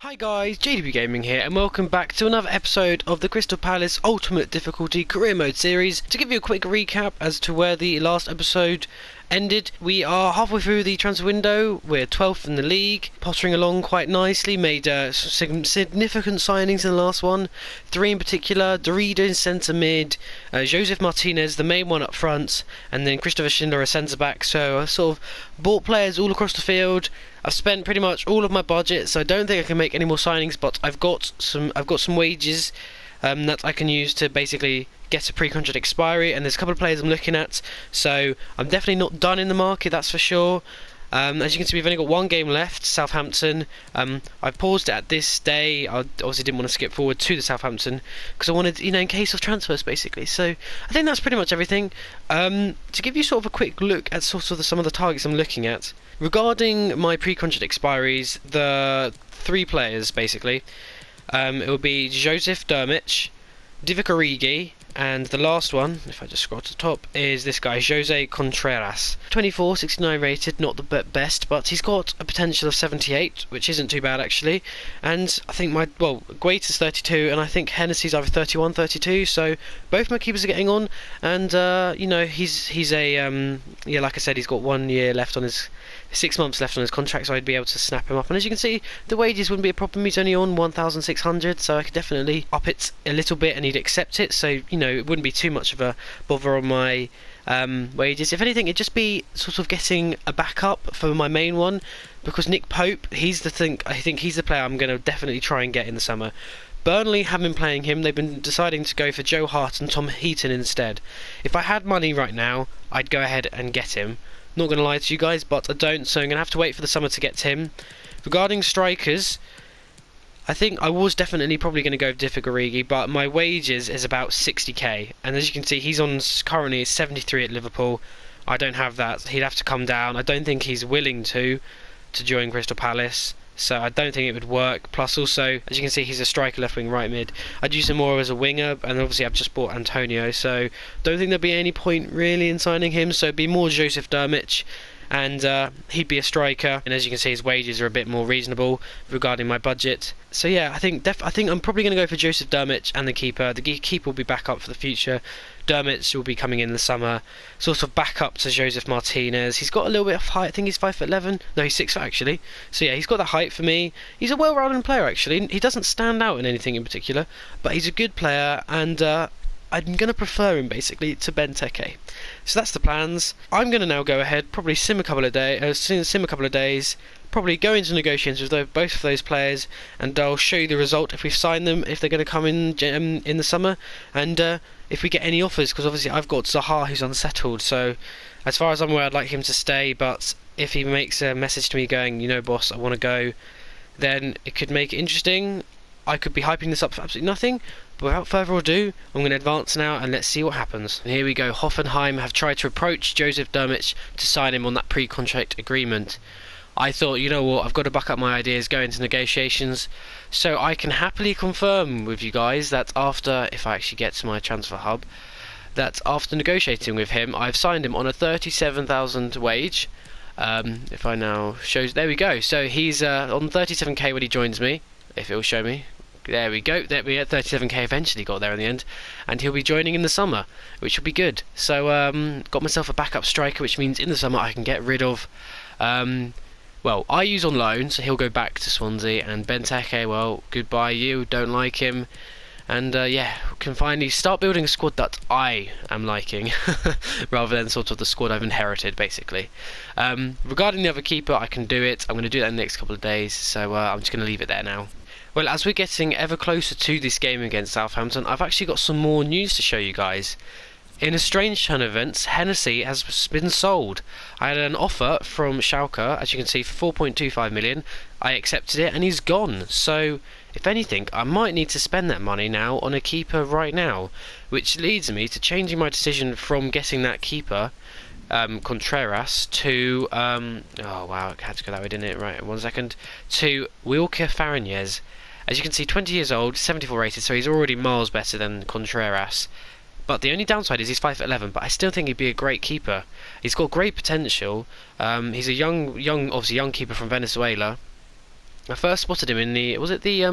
Hi guys, JDB Gaming here, and welcome back to another episode of the Crystal Palace Ultimate Difficulty Career Mode series. To give you a quick recap as to where the last episode ended, we are halfway through the transfer window. We're 12th in the league, pottering along quite nicely, made some significant signings in the last one. 3 in particular: Dorida in centre mid, Joseph Martinez, the main one up front, and then Christopher Schindler, a centre back. So I sort of bought players all across the field. I've spent pretty much all of my budget, so I don't think I can make any more signings. But I've got some wages that I can use to basically get a pre-contract expiry, and there's a couple of players I'm looking at. So I'm definitely not done in the market, that's for sure. As you can see, we've only got one game left, Southampton. I've paused it at this day. I obviously didn't want to skip forward to the Southampton because I wanted, in case of transfers, basically. So I think that's pretty much everything. To give you sort of a quick look at sort of some of the targets I'm looking at regarding my pre-contract expiries, the 3 players basically. It will be Joseph Dermich, Divock Origi, and the last one, if I just scroll to the top, is this guy, Jose Contreras. 24, 69 rated, not the best, but he's got a potential of 78, which isn't too bad actually. And I think Guaita is 32, and I think Hennessy's either 31, 32. So both my keepers are getting on, and he's a like I said, he's got 1 year left on his 6 months left on his contract, so I'd be able to snap him up. And as you can see, the wages wouldn't be a problem. He's only on 1,600, so I could definitely up it a little bit, and he'd accept it. So it wouldn't be too much of a bother on my wages. If anything, it'd just be sort of getting a backup for my main one, because Nick Pope, he's the thing. I think he's the player I'm going to definitely try and get in the summer. Burnley have been playing him. They've been deciding to go for Joe Hart and Tom Heaton instead. If I had money right now, I'd go ahead and get him. Not going to lie to you guys, but I don't, so I'm going to have to wait for the summer to get him. Regarding strikers, I think I was definitely probably going to go with Divock Origi, but my wages is about 60k, and as you can see, he's on currently 73 at Liverpool. I don't have that. He'd have to come down. I don't think he's willing to join Crystal Palace, so I don't think it would work. Plus also, as you can see, he's a striker, left wing, right mid. I'd use him more as a winger, and obviously I've just bought Antonio, so don't think there'd be any point really in signing him. So it'd be more Joseph Dermich, and he'd be a striker. And as you can see, his wages are a bit more reasonable regarding my budget. So yeah, I think I'm probably going to go for Joseph Dermich and the keeper. The keeper will be back up for the future. Dermich will be coming in the summer, sort of back up to Joseph Martinez. He's got a little bit of height. I think he's 5'11". No, he's 6 foot actually. So yeah, he's got the height for me. He's a well-rounded player actually. He doesn't stand out in anything in particular, but he's a good player, and I'm going to prefer him basically to Benteke. So that's the plans. I'm going to now go ahead, probably sim a couple of days, probably go into negotiations with both of those players, and I'll show you the result if we've signed them, if they're going to come in the summer, and if we get any offers, because obviously I've got Zaha who's unsettled. So as far as I'm aware, I'd like him to stay, but if he makes a message to me going, boss, I want to go, then it could make it interesting. I could be hyping this up for absolutely nothing, but without further ado, I'm going to advance now and let's see what happens. And here we go. Hoffenheim have tried to approach Joseph Dermich to sign him on that pre-contract agreement. I thought, you know what, I've got to back up my ideas, go into negotiations, so I can happily confirm with you guys that after, if I actually get to my transfer hub, that after negotiating with him, I've signed him on a 37,000 wage. If I now shows, there we go. So he's on 37k when he joins me, if it will show me. There we go. There we had 37k. Eventually got there in the end, and he'll be joining in the summer, which will be good. So got myself a backup striker, which means in the summer I can get rid of. Well, I use on loan, so he'll go back to Swansea, and Benteke, well, goodbye you. Don't like him, and yeah, can finally start building a squad that I am liking, rather than sort of the squad I've inherited, basically. Regarding the other keeper, I can do it. I'm going to do that in the next couple of days, so I'm just going to leave it there now. Well, as we're getting ever closer to this game against Southampton, I've actually got some more news to show you guys. In a strange turn of events, Hennessy has been sold. I had an offer from Schalke, as you can see, for 4.25 million. I accepted it, and he's gone. So, if anything, I might need to spend that money now on a keeper right now, which leads me to changing my decision from getting that keeper, Contreras, to oh wow, I had to go that way, didn't it? Right, 1 second. To Wilker Faragnes. As you can see, 20 years old, 74 rated, so he's already miles better than Contreras. But the only downside is he's 5'11", but I still think he'd be a great keeper. He's got great potential. He's a young keeper from Venezuela. I first spotted him in the, was it the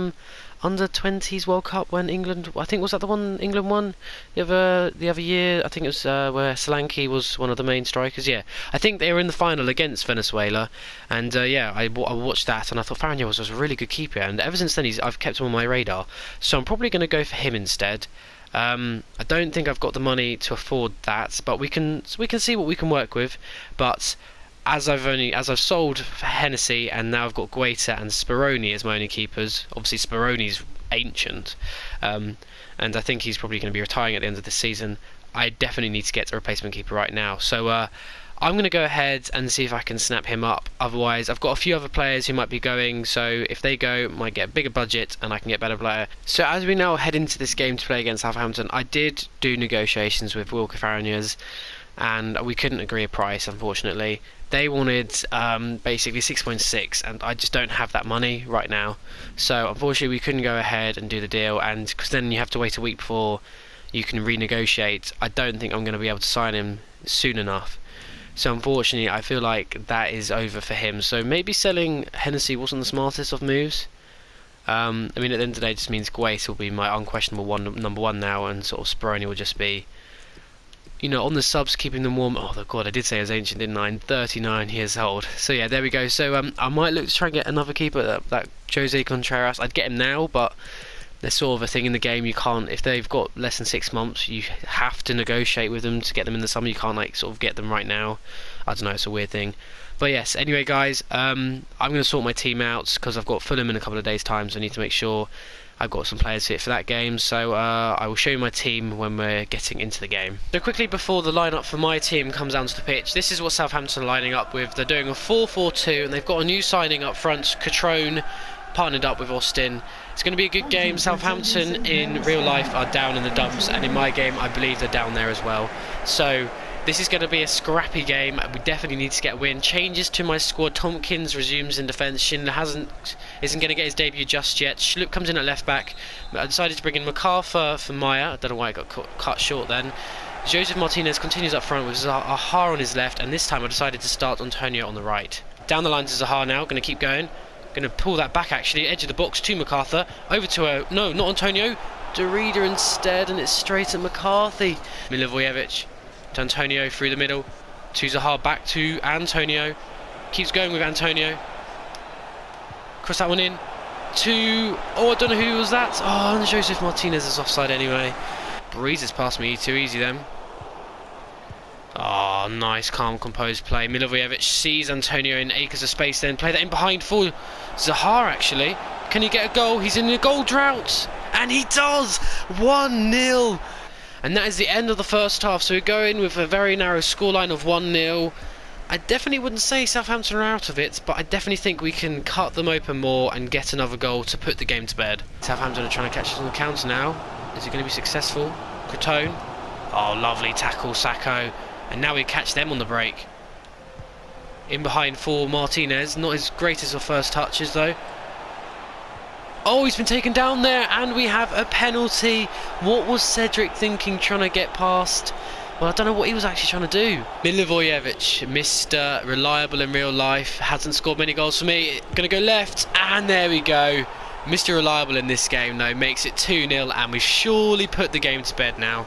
under 20s World Cup when England, I think, was that the one England won the other year? I think it was where Solanke was one of the main strikers. Yeah, I think they were in the final against Venezuela, and yeah, I watched that and I thought Farron was a really good keeper, and ever since then I've kept him on my radar. So I'm probably going to go for him instead. I don't think I've got the money to afford that, but we can see what we can work with. But as I've sold Hennessy and now I've got Guaita and Speroni as my only keepers. Obviously Speroni's ancient, and I think he's probably going to be retiring at the end of the season. I definitely need to get a replacement keeper right now. So I'm going to go ahead and see if I can snap him up. Otherwise, I've got a few other players who might be going, so if they go, might get a bigger budget and I can get a better player. So as we now head into this game to play against Southampton, I did do negotiations with Wilke Fariniers, and we couldn't agree a price, unfortunately. They wanted basically 6.6, and I just don't have that money right now. So unfortunately we couldn't go ahead and do the deal, and because then you have to wait a week before you can renegotiate. I don't think I'm going to be able to sign him soon enough. So unfortunately I feel like that is over for him. So maybe selling Hennessy wasn't the smartest of moves. I mean, at the end of the day, it just means Guaita will be my unquestionable number one now, and sort of Speroni will just be, you know, on the subs, keeping them warm. Oh god, I did say I was ancient, didn't I? 39 years old. So yeah, there we go. So I might look to try and get another keeper, that Jose Contreras. I'd get him now, but there's sort of a thing in the game, you can't, if they've got less than 6 months, you have to negotiate with them to get them in the summer. You can't like sort of get them right now. I don't know, it's a weird thing. But yes, anyway guys, I'm going to sort my team out because I've got Fulham in a couple of days time, so I need to make sure I've got some players fit for that game. So I will show you my team when we're getting into the game. So quickly before the lineup for my team comes onto the pitch, this is what Southampton are lining up with. They're doing a 4-4-2 and they've got a new signing up front, Catrone, partnered up with Austin. It's going to be a good game. Southampton in real life are down in the dumps, and in my game I believe they're down there as well. So this is going to be a scrappy game. We definitely need to get a win. Changes to my squad. Tompkins resumes in defence. Schindler isn't going to get his debut just yet. Schlupp comes in at left back. I decided to bring in MacArthur for Maya. I don't know why it got cut short then. Joseph Martinez continues up front with Zaha on his left, and this time I decided to start Antonio on the right. Down the line to Zaha now. Going to keep going. Going to pull that back actually. Edge of the box to MacArthur. Over to no, not Antonio. Derrida instead, and it's straight at McCarthy. Milivojevic to Antonio through the middle, to Zaha, back to Antonio, keeps going with Antonio, cross that one in to, oh I don't know who was that, oh and Joseph Martinez is offside anyway. Breezes past me too easy then. Oh nice calm composed play. Milivojevic sees Antonio in acres of space, then play that in behind for Zaha actually. Can he get a goal? He's in a goal drought, and he does. 1-0. And that is the end of the first half, so we go in with a very narrow scoreline of 1-0. I definitely wouldn't say Southampton are out of it, but I definitely think we can cut them open more and get another goal to put the game to bed. Southampton are trying to catch us on the counter now. Is it going to be successful? Crotone. Oh, lovely tackle, Sacco. And now we catch them on the break. In behind for Martinez. Not as great as our first touches, though. Oh, he's been taken down there, and we have a penalty. What was Cedric thinking, trying to get past? Well, I don't know what he was actually trying to do. Milivojevic, Mr. Reliable in real life, hasn't scored many goals for me. Going to go left, and there we go. Mr. Reliable in this game, though, makes it 2-0, and we surely put the game to bed now.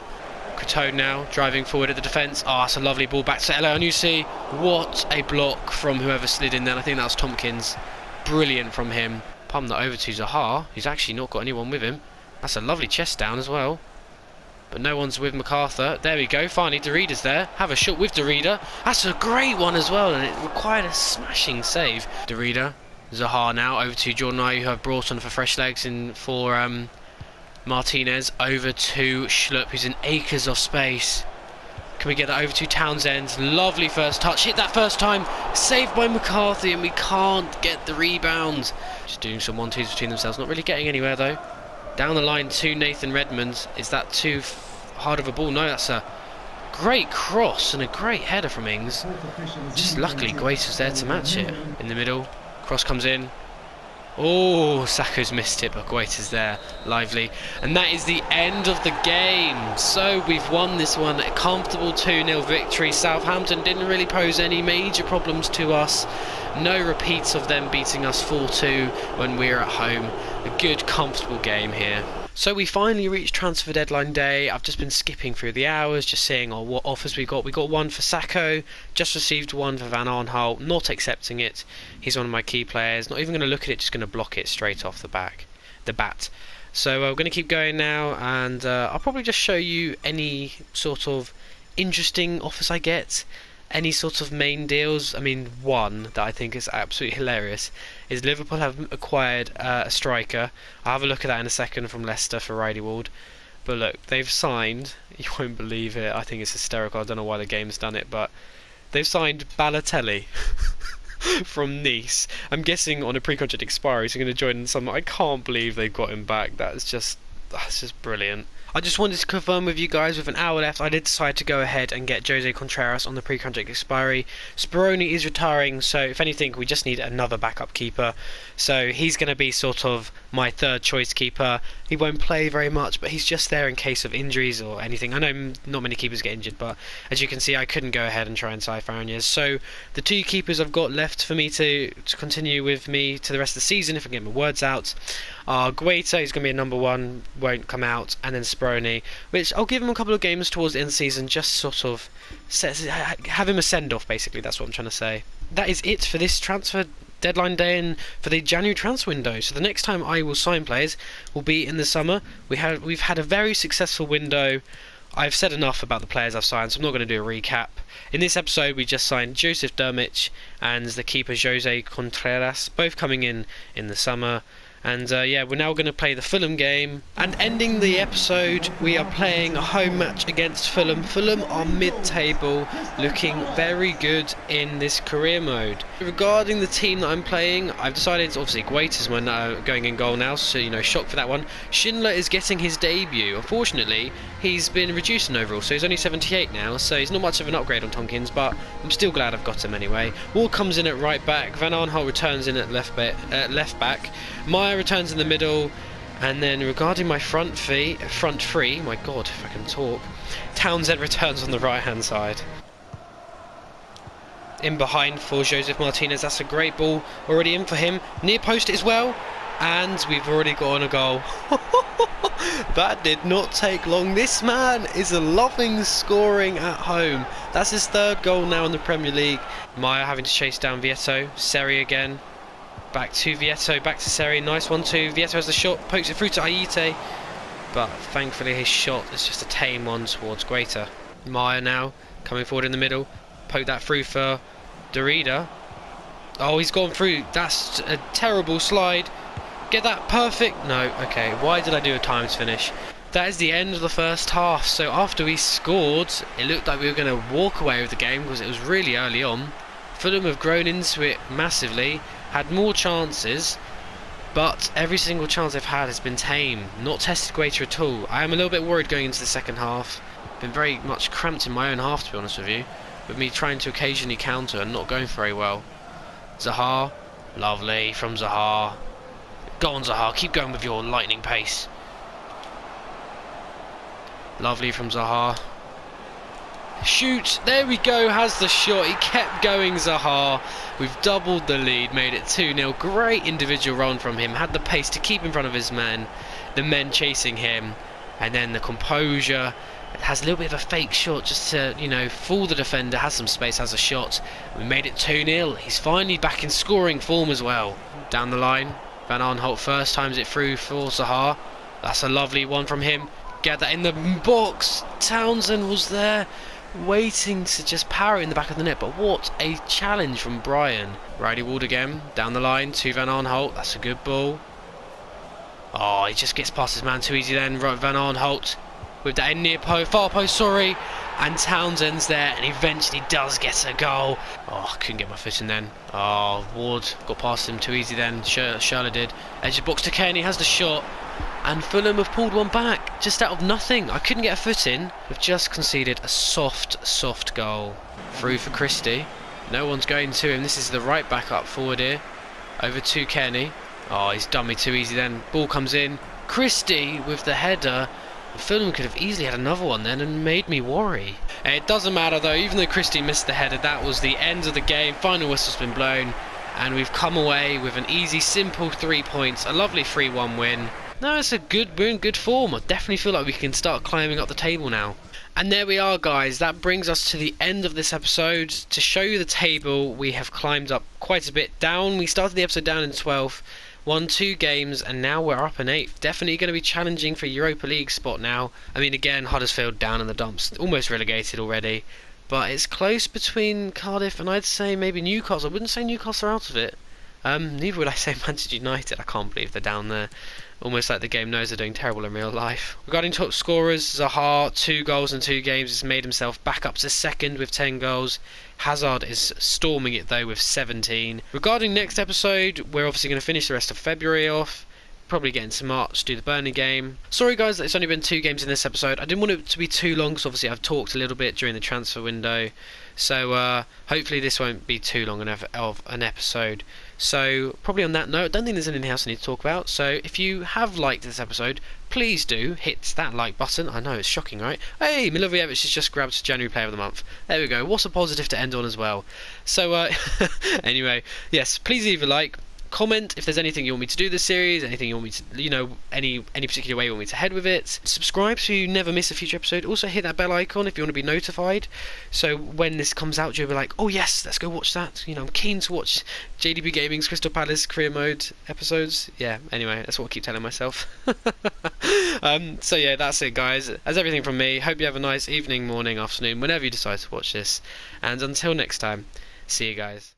Crotone now, driving forward at the defence. Oh, that's a lovely ball back to Elanusi. What a block from whoever slid in there. I think that was Tompkins. Brilliant from him. Palm that over to Zaha, who's actually not got anyone with him. That's a lovely chest down as well. But no one's with MacArthur. There we go, finally Derrida's there. Have a shot with Derrida. That's a great one as well, and it required a smashing save. Derrida, Zaha now, over to Jordan Ayew, who have brought on for fresh legs in for Martinez. Over to Schlupp, who's in acres of space. Can we get that over to Townsend? Lovely first touch, hit that first time, saved by McCarthy, and we can't get the rebound. Just doing some 1-2s between themselves, not really getting anywhere though. Down the line to Nathan Redmond. Is that too hard of a ball? No, that's a great cross and a great header from Ings. Just luckily Guaita's there to match it. In the middle, cross comes in. Oh, Saka's missed it, but Guaita's there, lively. And that is the end of the game. So we've won this one, a comfortable 2-0 victory. Southampton didn't really pose any major problems to us. No repeats of them beating us 4-2 when we were at home. A good, comfortable game here. So we finally reached transfer deadline day. I've just been skipping through the hours, just seeing what offers we got. We got one for Sacco, just received one for Van Arnholt, not accepting it. He's one of my key players. Not even going to look at it, just going to block it straight off the bat. So we're going to keep going now, and I'll probably just show you any sort of interesting offers I get. Any sort of main deals. I mean, one that I think is absolutely hilarious is Liverpool have acquired a striker. I'll have a look at that in a second, from Leicester for Riley Ward. But look, they've signed, you won't believe it, I think it's hysterical, I don't know why the game's done it, but they've signed Balotelli from Nice. I'm guessing on a pre-contract expiry, so he's going to join in summer. I can't believe they've got him back. That's just brilliant. I just wanted to confirm with you guys, with an hour left, I did decide to go ahead and get Jose Contreras on the pre-contract expiry. Speroni is retiring, so if anything, we just need another backup keeper. So he's going to be sort of my third choice keeper. He won't play very much, but he's just there in case of injuries or anything. I know not many keepers get injured, but as you can see, I couldn't go ahead and try and sign Faranias. So the two keepers I've got left for me to continue with me to the rest of the season, if I can get my words out, are Guaita, who's going to be a number one, won't come out, and then Speroni, which I'll give him a couple of games towards the end of the season, just sort of have him a send-off, basically, that's what I'm trying to say. That is it for this transfer deadline day and for the January transfer window. So the next time I will sign players will be in the summer. We've had a very successful window. I've said enough about the players I've signed, so I'm not going to do a recap. In this episode, we just signed Joseph Dermich and the keeper Jose Contreras, both coming in the summer. And yeah, we're now going to play the Fulham game. And ending the episode, we are playing a home match against Fulham. Fulham are mid-table, looking very good in this career mode. Regarding the team that I'm playing, I've decided, obviously, Guaita's going in goal now, so, you know, shock for that one. Schindler is getting his debut. Unfortunately, he's been reduced in overall, so he's only 78 now, so he's not much of an upgrade on Tompkins, but I'm still glad I've got him anyway. Ward comes in at right back, Van Arnholt returns in at left back, Meyer returns in the middle, and then regarding my front three, my god, if I can talk, Townsend returns on the right hand side. In behind for Joseph Martinez, that's a great ball already in for him, near post as well, and we've already got on a goal. That did not take long. This man is loving scoring at home. That's his third goal now in the Premier League. Meyer having to chase down Vieto, Seri again. Back to Vieto, back to Seri, nice 1-2. Vieto has the shot, pokes it through to Aite, but thankfully his shot is just a tame one towards Guaita. Meyer now, coming forward in the middle, poke that through for Derrida. Oh, he's gone through, that's a terrible slide. Get that perfect, no, okay, why did I do a times finish? That is the end of the first half, so after we scored, it looked like we were going to walk away with the game because it was really early on. Fulham have grown into it massively, had more chances, but every single chance they've had has been tame, not tested Guaita at all. I am a little bit worried going into the second half. Been very much cramped in my own half, to be honest with you, with me trying to occasionally counter and not going very well. Zaha, lovely from Zaha. Go on Zaha, keep going with your lightning pace. Lovely from Zaha. Shoot, there we go, has the shot, he kept going Zaha. We've doubled the lead, made it 2-0, great individual run from him, had the pace to keep in front of his men, the men chasing him, and then the composure, has a little bit of a fake shot just to, you know, fool the defender, has some space, has a shot. We made it 2-0, he's finally back in scoring form as well. Down the line, Van Arnholt first times it through for Zaha, that's a lovely one from him, get that in the box, Townsend was there, waiting to just power it in the back of the net, but what a challenge from Brian. Riley Ward again, down the line to Van Arnholt, that's a good ball. Oh, he just gets past his man too easy then, right, Van Arnholt with that in near post, far post, sorry, and Townsend's there, and eventually does get a goal. Oh, I couldn't get my foot in then. Oh, Ward got past him too easy then, Shirley did. Edge of box to Kenny, has the shot, and Fulham have pulled one back, just out of nothing. I couldn't get a foot in. We've just conceded a soft goal. Through for Christie. No one's going to him. This is the right back up forward here. Over to Kenny. Oh, he's done me too easy then. Ball comes in. Christie with the header. Fulham could have easily had another one then and made me worry. It doesn't matter though, even though Christie missed the header, that was the end of the game. Final whistle's been blown and we've come away with an easy, simple 3 points. A lovely 3-1 win. No, it's we're in good form. I definitely feel like we can start climbing up the table now. And there we are, guys. That brings us to the end of this episode. To show you the table, we have climbed up quite a bit down. We started the episode down in 12th. Won 2 games and now we're up in 8th. Definitely going to be challenging for Europa League spot now. I mean, again, Huddersfield down in the dumps, almost relegated already. But it's close between Cardiff and I'd say maybe Newcastle. I wouldn't say Newcastle are out of it. Neither would I say Manchester United. I can't believe they're down there. Almost like the game knows they're doing terrible in real life. Regarding top scorers, Zaha, 2 goals in 2 games, has made himself back up to second with 10 goals. Hazard is storming it though with 17. Regarding next episode, we're obviously going to finish the rest of February off. Probably get into March, do the Burnley game. Sorry guys that it's only been 2 games in this episode. I didn't want it to be too long because obviously I've talked a little bit during the transfer window. So hopefully this won't be too long of an episode. So probably on that note, I don't think there's anything else I need to talk about. So if you have liked this episode, please do hit that like button. I know it's shocking, right? Hey, Milivojevic has just grabbed January Player of the Month. There we go. What's a positive to end on as well? So anyway, yes, please leave a like. Comment if there's anything you want me to do this series, anything you want me to, you know, any particular way you want me to head with it. Subscribe so you never miss a future episode. Also hit that bell icon if you want to be notified. So when this comes out, you'll be like, oh yes, let's go watch that. You know, I'm keen to watch JDB Gaming's Crystal Palace career mode episodes. Yeah, anyway, that's what I keep telling myself. So yeah, that's it guys. That's everything from me. Hope you have a nice evening, morning, afternoon, whenever you decide to watch this. And until next time, see you guys.